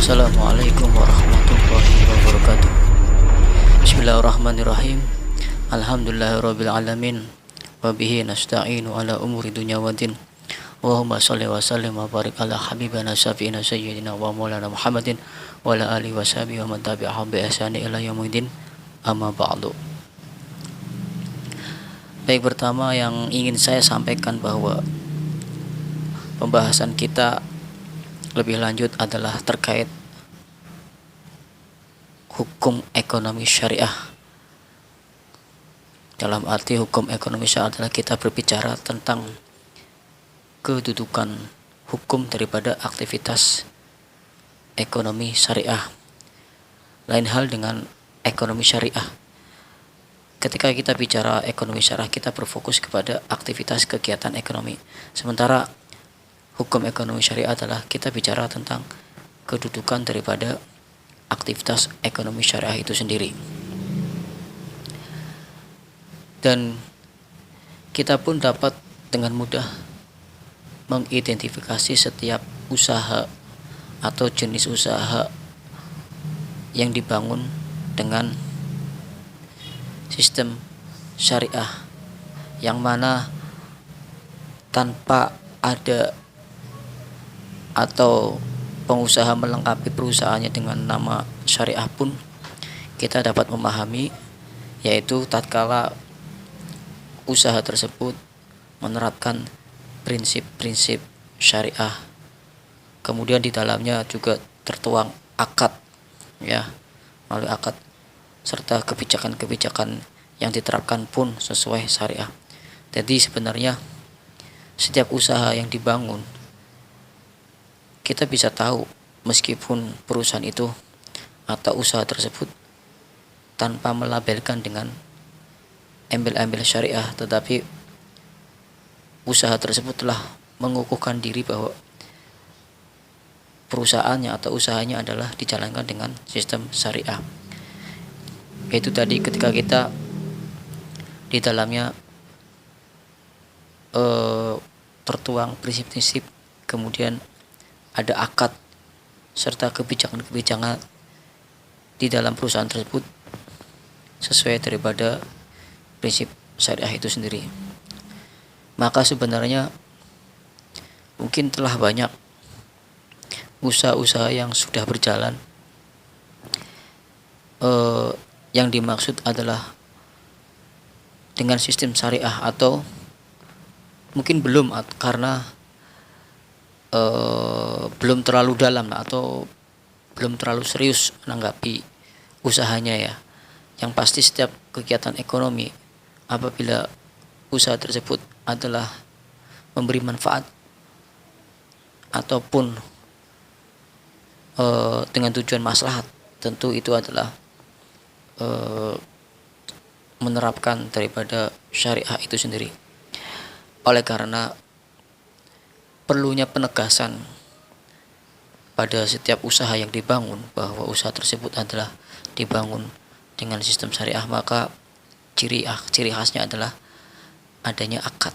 Assalamualaikum warahmatullahi wabarakatuh. Bismillahirrahmanirrahim. Alhamdulillahirabbil alamin. Wa bihi nasta'inu ala umuri dunya waddin. Allahumma shalli wa sallim wa barik ala habibina syafi'ina sayyidina wa maulana Muhammadin wa ala alihi wa sahbihi wa man tabi'ahum bi ihsani ila yaumil amma ba'du. Baik, pertama yang ingin saya sampaikan bahwa pembahasan kita lebih lanjut adalah terkait hukum ekonomi syariah. Dalam arti hukum ekonomi syariah adalah kita berbicara tentang kedudukan hukum daripada aktivitas ekonomi syariah. Lain hal dengan ekonomi syariah. Ketika kita bicara ekonomi syariah, kita berfokus kepada aktivitas kegiatan ekonomi. Sementara hukum ekonomi syariah adalah kita bicara tentang kedudukan daripada aktivitas ekonomi syariah itu sendiri. Dan kita pun dapat dengan mudah mengidentifikasi setiap usaha atau jenis usaha yang dibangun dengan sistem syariah, yang mana tanpa ada atau pengusaha melengkapi perusahaannya dengan nama syariah pun kita dapat memahami, yaitu tatkala usaha tersebut menerapkan prinsip-prinsip syariah, kemudian di dalamnya juga tertuang akad, ya, melalui akad, serta kebijakan-kebijakan yang diterapkan pun sesuai syariah. Jadi sebenarnya setiap usaha yang dibangun, kita bisa tahu meskipun perusahaan itu atau usaha tersebut tanpa melabelkan dengan embel-embel syariah, tetapi usaha tersebut telah mengukuhkan diri bahwa perusahaannya atau usahanya adalah dijalankan dengan sistem syariah. Yaitu tadi ketika kita di dalamnya tertuang prinsip-prinsip, kemudian ada akad serta kebijakan-kebijakan di dalam perusahaan tersebut sesuai daripada prinsip syariah itu sendiri. Maka sebenarnya mungkin telah banyak usaha-usaha yang sudah berjalan, yang dimaksud adalah dengan sistem syariah, atau mungkin belum karena belum terlalu dalam atau belum terlalu serius menanggapi usahanya, ya. Yang pasti setiap kegiatan ekonomi, apabila usaha tersebut adalah memberi manfaat ataupun dengan tujuan maslahat, tentu itu adalah menerapkan daripada syariah itu sendiri. Oleh karena perlunya penegasan pada setiap usaha yang dibangun bahwa usaha tersebut adalah dibangun dengan sistem syariah, maka ciri khasnya adalah adanya akad.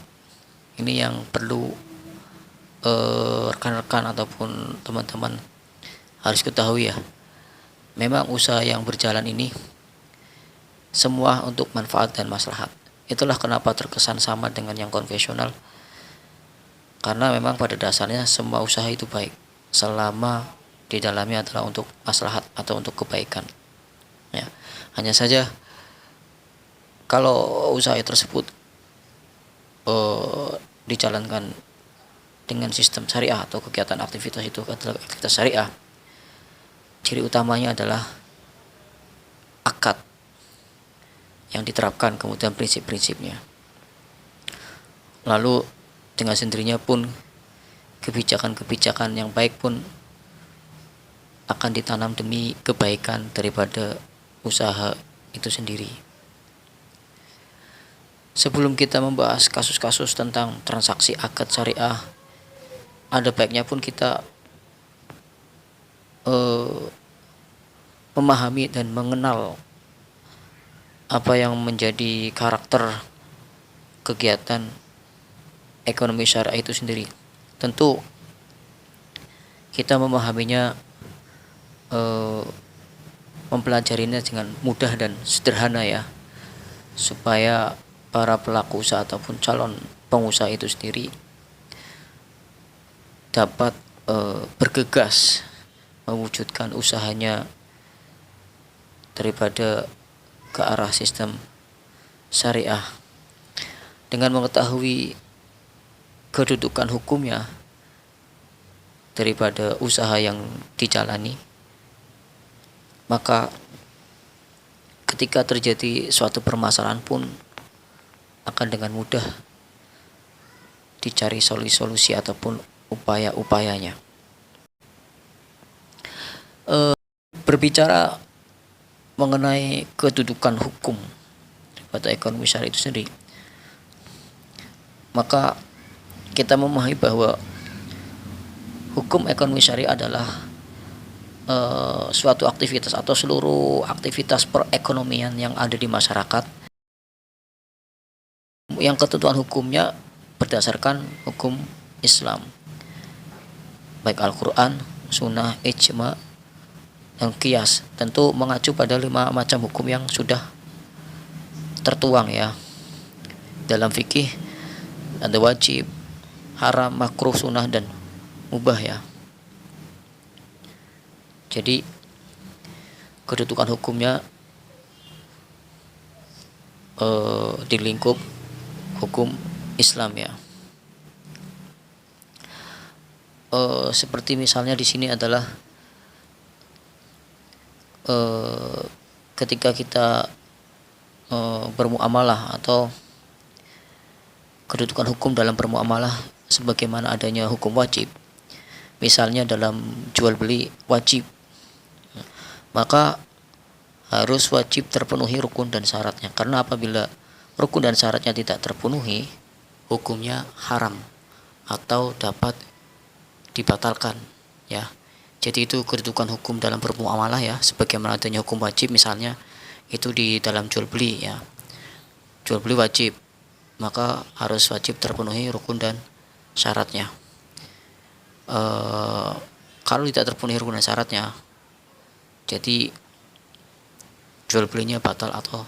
Ini yang perlu rekan-rekan ataupun teman-teman harus ketahui, ya. Memang usaha yang berjalan ini semua untuk manfaat dan maslahat. Itulah kenapa terkesan sama dengan yang konvensional, karena memang pada dasarnya semua usaha itu baik selama di dalamnya adalah untuk maslahat atau untuk kebaikan, ya. Hanya saja kalau usaha tersebut dijalankan dengan sistem syariah atau kegiatan aktivitas itu adalah aktivitas syariah, ciri utamanya adalah akad yang diterapkan, kemudian prinsip-prinsipnya. Lalu dengan sendirinya pun kebijakan-kebijakan yang baik pun akan ditanam demi kebaikan daripada usaha itu sendiri. Sebelum kita membahas kasus-kasus tentang transaksi akad syariah, ada baiknya pun kita memahami dan mengenal apa yang menjadi karakter kegiatan ekonomi syariah itu sendiri. Tentu kita memahaminya eh, mempelajarinya dengan mudah dan sederhana ya, supaya para pelaku usaha ataupun calon pengusaha itu sendiri dapat bergegas mewujudkan usahanya daripada ke arah sistem syariah. Dengan mengetahui kedudukan hukumnya daripada usaha yang dijalani, maka ketika terjadi suatu permasalahan pun akan dengan mudah dicari solusi-solusi ataupun upaya-upayanya. Berbicara mengenai kedudukan hukum pada ekonomi syariah itu sendiri, maka kita memahami bahwa hukum ekonomi syariah adalah suatu aktivitas atau seluruh aktivitas perekonomian yang ada di masyarakat yang ketentuan hukumnya berdasarkan hukum Islam, baik Al-Quran, Sunnah, Ijma, dan Qiyas. Tentu mengacu pada 5 macam hukum yang sudah tertuang ya dalam fikih. Ada wajib, haram, makruh, sunnah, dan mubah ya. Jadi kedudukan hukumnya di lingkup hukum Islam ya. Seperti misalnya di sini adalah ketika kita bermuamalah atau kedudukan hukum dalam bermuamalah sebagaimana adanya hukum wajib. Misalnya dalam jual beli wajib, maka harus wajib terpenuhi rukun dan syaratnya. Karena apabila rukun dan syaratnya tidak terpenuhi, hukumnya haram atau dapat dibatalkan ya. Jadi itu kedudukan hukum dalam bermuamalah ya, sebagaimana adanya hukum wajib misalnya itu di dalam jual beli ya. Jual beli wajib, maka harus wajib terpenuhi rukun dan syaratnya. Kalau tidak terpenuhi rukun dan syaratnya, jadi jual belinya batal atau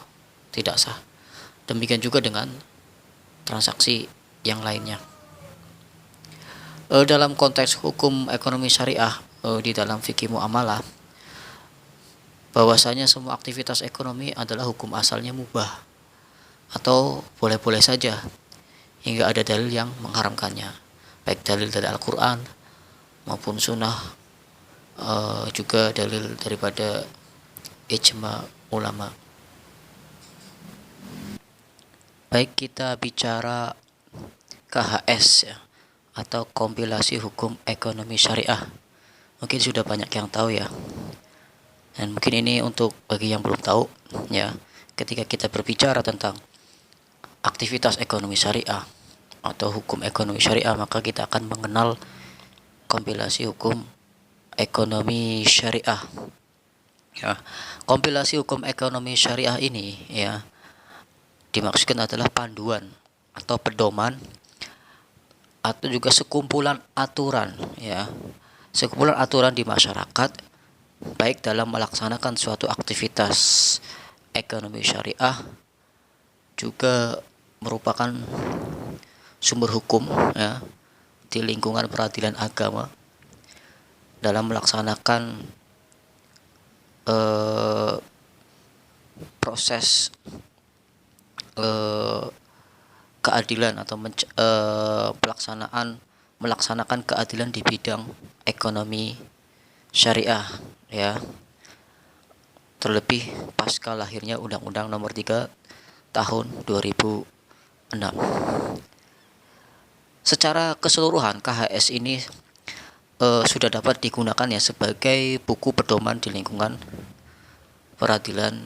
tidak sah. Demikian juga dengan transaksi yang lainnya. Dalam konteks hukum ekonomi syariah di dalam fikih muamalah, bahwasanya semua aktivitas ekonomi adalah hukum asalnya mubah atau boleh-boleh saja hingga ada dalil yang mengharamkannya, baik dalil dari Al-Quran maupun sunnah, juga dalil daripada ijma ulama. Baik, kita bicara KHS ya, atau kompilasi hukum ekonomi syariah. Mungkin sudah banyak yang tahu ya, dan mungkin ini untuk bagi yang belum tahu ya, ketika kita berbicara tentang aktivitas ekonomi syariah atau hukum ekonomi syariah, maka kita akan mengenal kompilasi hukum ekonomi syariah ya. Kompilasi hukum ekonomi syariah ini ya dimaksudkan adalah panduan atau pedoman atau juga sekumpulan aturan ya, sekumpulan aturan di masyarakat baik dalam melaksanakan suatu aktivitas ekonomi syariah, juga merupakan sumber hukum ya di lingkungan peradilan agama dalam melaksanakan proses keadilan atau melaksanakan keadilan di bidang ekonomi syariah ya, terlebih pasca lahirnya Undang-Undang Nomor 3 tahun 2006. Secara keseluruhan KHS ini sudah dapat digunakan ya sebagai buku pedoman di lingkungan peradilan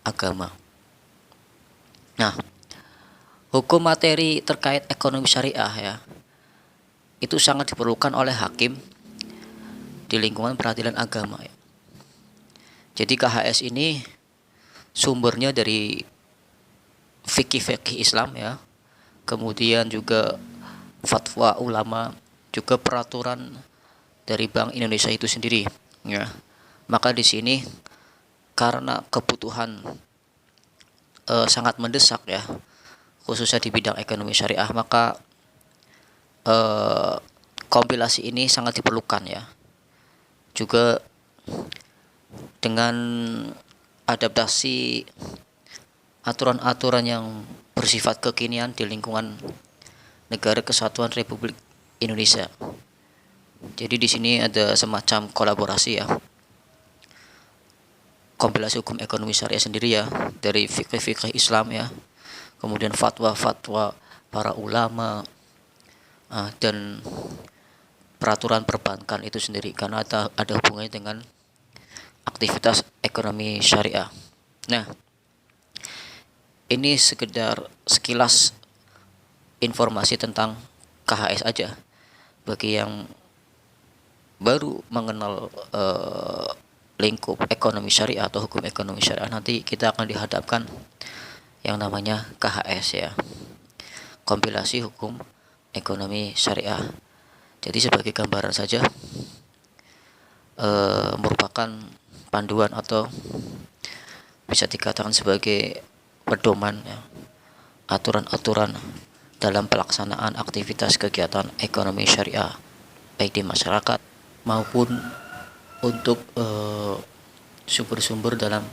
agama. Nah, hukum materi terkait ekonomi syariah ya, itu sangat diperlukan oleh hakim di lingkungan peradilan agama ya. Jadi KHS ini sumbernya dari fikih-fikih Islam ya, kemudian juga fatwa ulama, juga peraturan dari Bank Indonesia itu sendiri. ya. Maka di sini karena kebutuhan sangat mendesak ya, khususnya di bidang ekonomi syariah, maka kompilasi ini sangat diperlukan ya. Juga dengan adaptasi aturan-aturan yang bersifat kekinian di lingkungan Negara Kesatuan Republik Indonesia. Jadi di sini ada semacam kolaborasi ya, kompilasi hukum ekonomi syariah sendiri ya, dari fikih-fikih Islam ya, kemudian fatwa-fatwa para ulama, dan peraturan perbankan itu sendiri, karena ada hubungannya dengan aktivitas ekonomi syariah. Nah, ini sekedar sekilas informasi tentang KHS aja bagi yang baru mengenal lingkup ekonomi syariah atau hukum ekonomi syariah. Nanti kita akan dihadapkan yang namanya KHS ya, kompilasi hukum ekonomi syariah. Jadi sebagai gambaran saja, merupakan panduan atau bisa dikatakan sebagai pedoman ya, aturan-aturan dalam pelaksanaan aktivitas kegiatan ekonomi syariah baik di masyarakat maupun untuk sumber-sumber dalam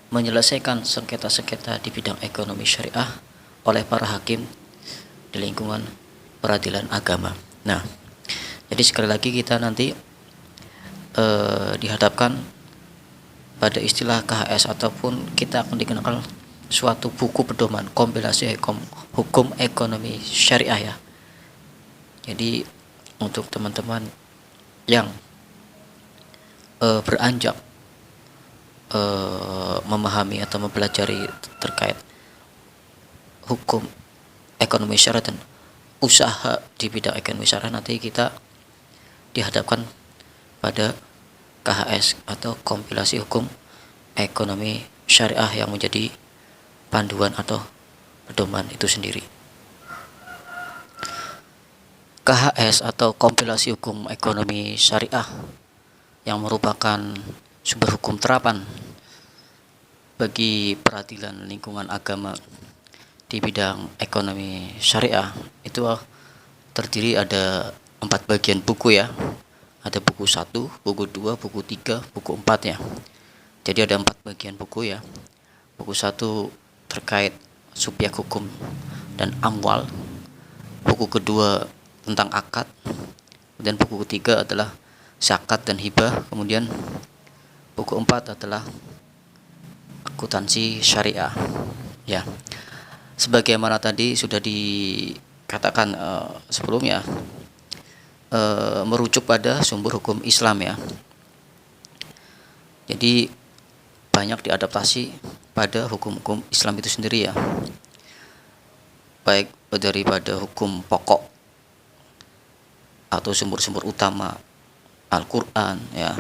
menyelesaikan sengketa-sengketa di bidang ekonomi syariah oleh para hakim di lingkungan peradilan agama. Nah, jadi sekali lagi kita nanti dihadapkan pada istilah KHS, ataupun kita akan dikenal suatu buku pedoman kompilasi hukum ekonomi syariah ya. Jadi untuk teman-teman yang beranjak memahami atau mempelajari terkait hukum ekonomi syariah dan usaha di bidang ekonomi syariah, nanti kita dihadapkan pada KHS atau kompilasi hukum ekonomi syariah yang menjadi panduan atau pedoman itu sendiri. KHS atau kompilasi hukum ekonomi syariah yang merupakan sumber hukum terapan bagi peradilan lingkungan agama di bidang ekonomi syariah itu terdiri ada 4 bagian buku ya. Ada buku 1, buku 2, buku 3, buku 4 ya. Jadi ada 4 bagian buku ya. Buku 1 terkait subjek hukum dan amwal. Buku kedua tentang akad. Kemudian buku ketiga adalah zakat dan hibah. Kemudian buku 4 adalah akuntansi syariah. Ya. Sebagaimana tadi sudah dikatakan sebelumnya, merujuk pada sumber hukum Islam ya. Jadi banyak diadaptasi pada hukum-hukum Islam itu sendiri ya, baik daripada hukum pokok atau sumber-sumber utama Al-Quran ya,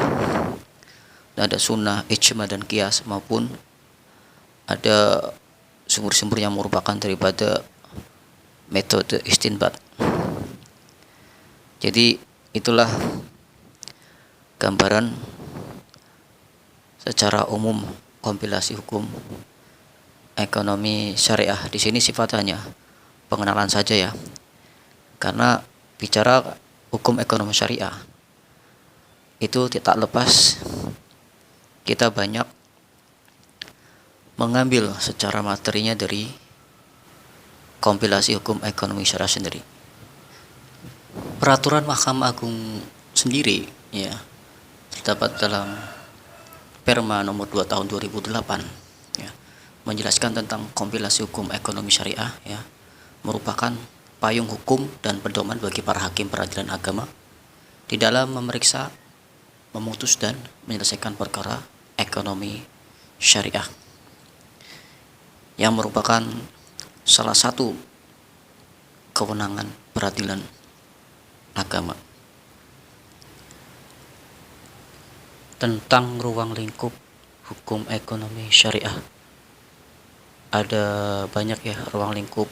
ada sunnah, ijma dan qiyas, maupun ada sumber-sumber yang merupakan daripada metode istinbat. Jadi itulah gambaran secara umum kompilasi hukum ekonomi syariah. Di sini sifatnya pengenalan saja ya. Karena bicara hukum ekonomi syariah itu tidak lepas kita banyak mengambil secara materinya dari kompilasi hukum ekonomi syariah sendiri. Peraturan Mahkamah Agung sendiri ya terdapat dalam Perma nomor 2 tahun 2008 ya, menjelaskan tentang kompilasi hukum ekonomi syariah ya, merupakan payung hukum dan pedoman bagi para hakim peradilan agama di dalam memeriksa, memutus dan menyelesaikan perkara ekonomi syariah, yang merupakan salah satu kewenangan peradilan agama. Tentang ruang lingkup hukum ekonomi syariah, ada banyak ya ruang lingkup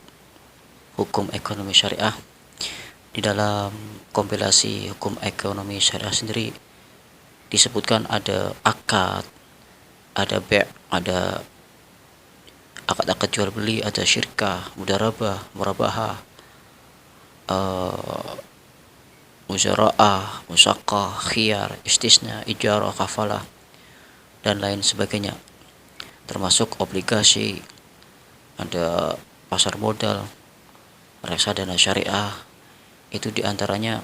hukum ekonomi syariah di dalam kompilasi hukum ekonomi syariah sendiri. disebutkan ada akad, ada ada akad-akad jual beli, ada syirkah, mudarabah, murabahah, muzara'ah, musaqah, khiyar, istisna, ijarah, kafalah, dan lain sebagainya, termasuk obligasi, ada pasar modal, reksadana syariah. Itu diantaranya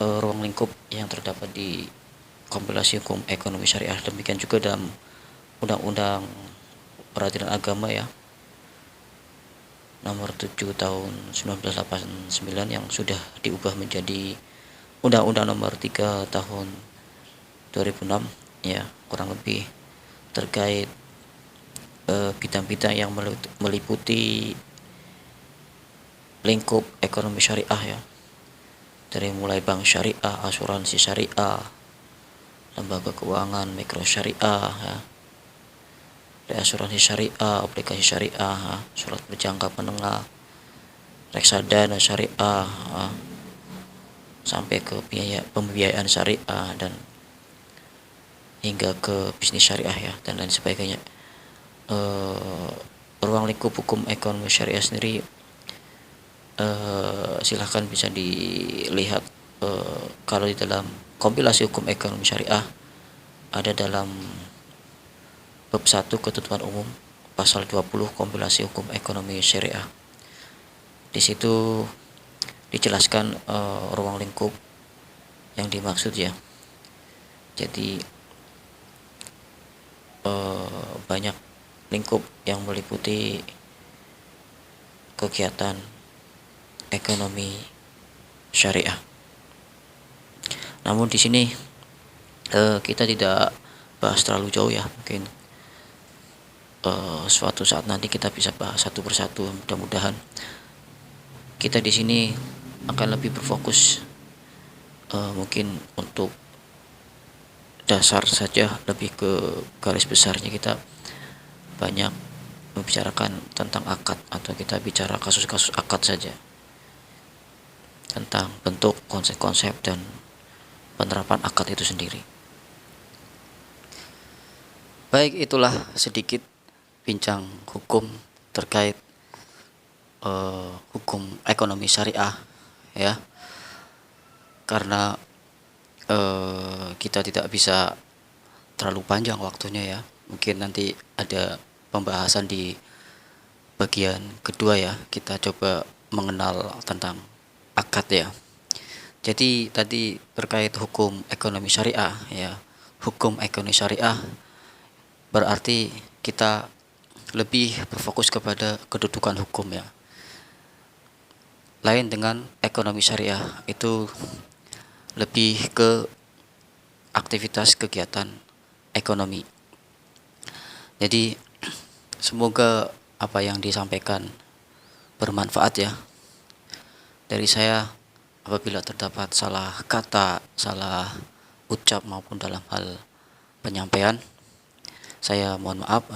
ruang lingkup yang terdapat di kompilasi hukum ekonomi syariah. Demikian juga dalam Undang-Undang Peradilan Agama ya, nomor 7 tahun 1989 yang sudah diubah menjadi Undang-Undang nomor 3 tahun 2006 ya, kurang lebih terkait bidang-bidang yang meliputi lingkup ekonomi syariah ya, dari mulai bank syariah, asuransi syariah, lembaga keuangan mikro syariah ya, asuransi syariah, aplikasi syariah, surat berjangka menengah, reksadana syariah, sampai ke pembiayaan syariah dan hingga ke bisnis syariah ya, dan lain sebagainya. Ruang lingkup hukum ekonomi syariah sendiri silahkan bisa dilihat kalau di dalam kompilasi hukum ekonomi syariah ada dalam bab 1 ketentuan umum pasal 20 kompilasi hukum ekonomi syariah. Di situ dijelaskan ruang lingkup yang dimaksud ya. Jadi banyak lingkup yang meliputi kegiatan ekonomi syariah. Namun di sini kita tidak bahas terlalu jauh ya, mungkin suatu saat nanti kita bisa bahas satu persatu. Mudah-mudahan kita di sini akan lebih berfokus mungkin untuk dasar saja, lebih ke garis besarnya kita banyak membicarakan tentang akad, atau kita bicara kasus-kasus akad saja, tentang bentuk, konsep-konsep, dan penerapan akad itu sendiri. Baik, itulah sedikit bincang hukum terkait hukum ekonomi syariah ya, karena kita tidak bisa terlalu panjang waktunya ya. Mungkin nanti ada pembahasan di bagian kedua ya, kita coba mengenal tentang akad ya. Jadi tadi terkait hukum ekonomi syariah ya. Hukum ekonomi syariah berarti kita lebih berfokus kepada kedudukan hukum ya. Lain dengan ekonomi syariah, itu lebih ke aktivitas kegiatan ekonomi. Jadi semoga apa yang disampaikan bermanfaat ya. Dari saya, apabila terdapat salah kata, salah ucap maupun dalam hal penyampaian, saya mohon maaf.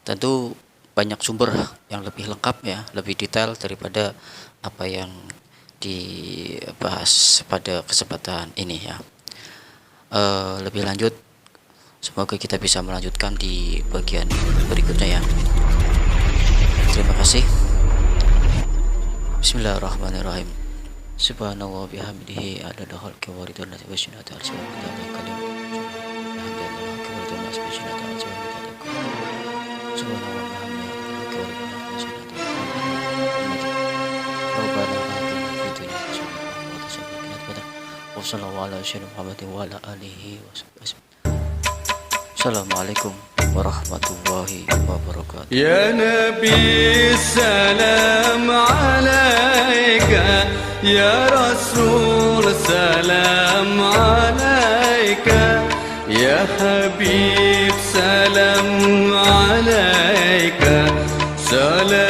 Tentu banyak sumber yang lebih lengkap ya, lebih detail daripada apa yang dibahas pada kesempatan ini ya. Lebih lanjut, semoga kita bisa melanjutkan di bagian berikutnya ya. Terima kasih. Bismillahirrahmanirrahim. Subhanallah bihamdihi adada khalqi wa ridwan nasi wa sinata al-siwa midada kalim. Alhamdulillah kewaridun nasi wa sinata al-siwa midada kalim. Subhanallah bihamdihi adada khalqi wa ridwan nasi wa sinata al-siwa. Rabbana atina fid dunya hasanah wa qina adzabannar. Wa sallallahu ala sayyidina Muhammadin wa ala alihi wa sahbihi. Assalamualaikum warahmatullahi wabarakatuh. Ya Nabi salam alaika, ya Rasul salam alaika, ya Habib salam alaika, salam